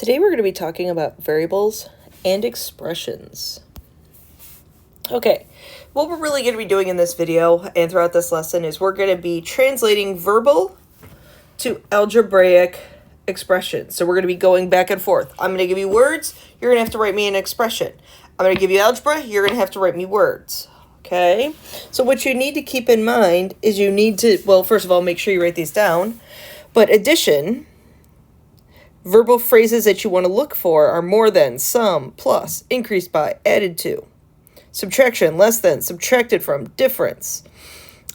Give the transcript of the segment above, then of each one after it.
Today we're going to be talking about variables and expressions. Okay, what we're really going to be doing in this video and throughout this lesson is we're going to be translating verbal to algebraic expressions. So we're going to be going back and forth. I'm going to give you words, you're going to have to write me an expression. I'm going to give you algebra, you're going to have to write me words. Okay, so what you need to keep in mind is you need to, well, first of all, make sure you write these down, but addition, verbal phrases that you want to look for are more than, sum, plus, increased by, added to. Subtraction, less than, subtracted from, difference,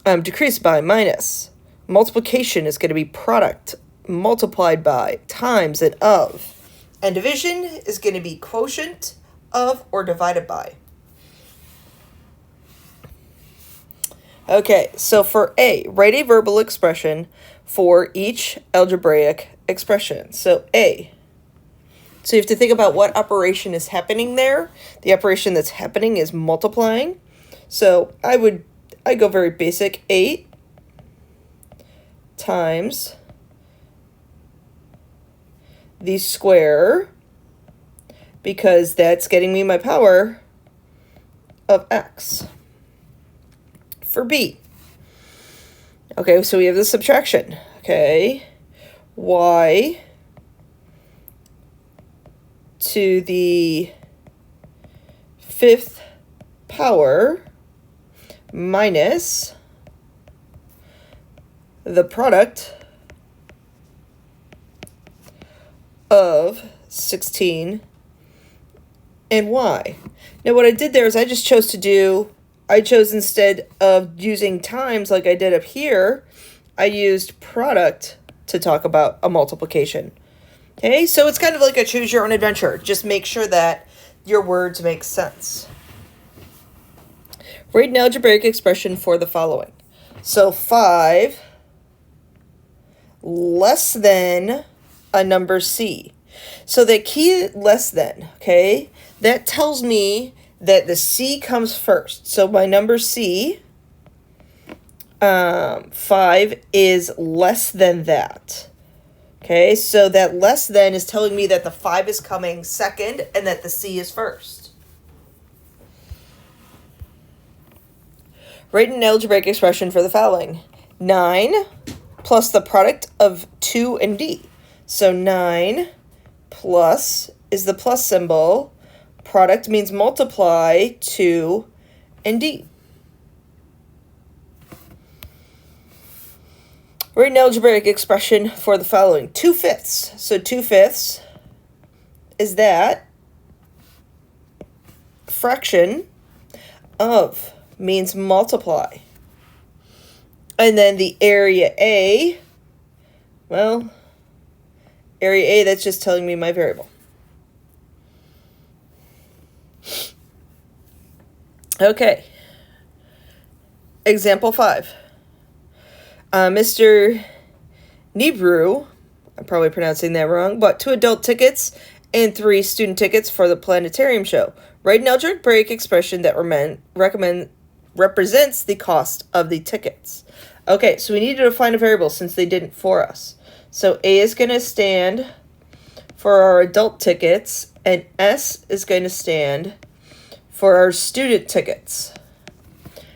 decreased by, minus. Multiplication is going to be product, multiplied by, times, and of. And division is going to be quotient of or divided by. Okay, so for A, write a verbal expression for each algebraic expression. So A. So you have to think about what operation is happening there. The operation that's happening is multiplying. So I go very basic. 8 times the square, because that's getting me my power of x. For B. Okay, so we have the subtraction. Okay. Y to the 5th power minus the product of 16 and y. Now what I did there is I chose instead of using times like I did up here, I used product to talk about a multiplication. Okay, so it's kind of like a choose your own adventure. Just make sure that your words make sense. Write an algebraic expression for the following. So 5 less than a number C. So the key less than, okay, that tells me that the C comes first. So my number C, 5 is less than that. Okay, so that less than is telling me that the 5 is coming second and that the C is first. Write an algebraic expression for the following. 9 plus the product of 2 and D. So 9 plus is the plus symbol. Product means multiply 2 and D. Write an algebraic expression for the following. 2/5. So 2/5 is that fraction of means multiply. And then the area A, well, area A, that's just telling me my variable. Okay. Example 5. Mr. Nibru, I'm probably pronouncing that wrong, bought 2 adult tickets and 3 student tickets for the planetarium show. Write an algebraic expression that represents the cost of the tickets. Okay, so we need to define a variable since they didn't for us. So A is going to stand for our adult tickets, and S is going to stand for our student tickets.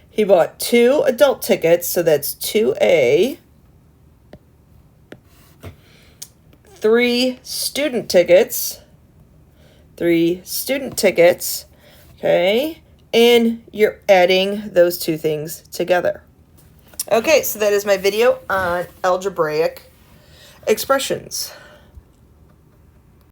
He bought 2 adult tickets, so that's 2A, 3 student tickets, okay, and you're adding those 2 things together. Okay, so that is my video on algebraic expressions.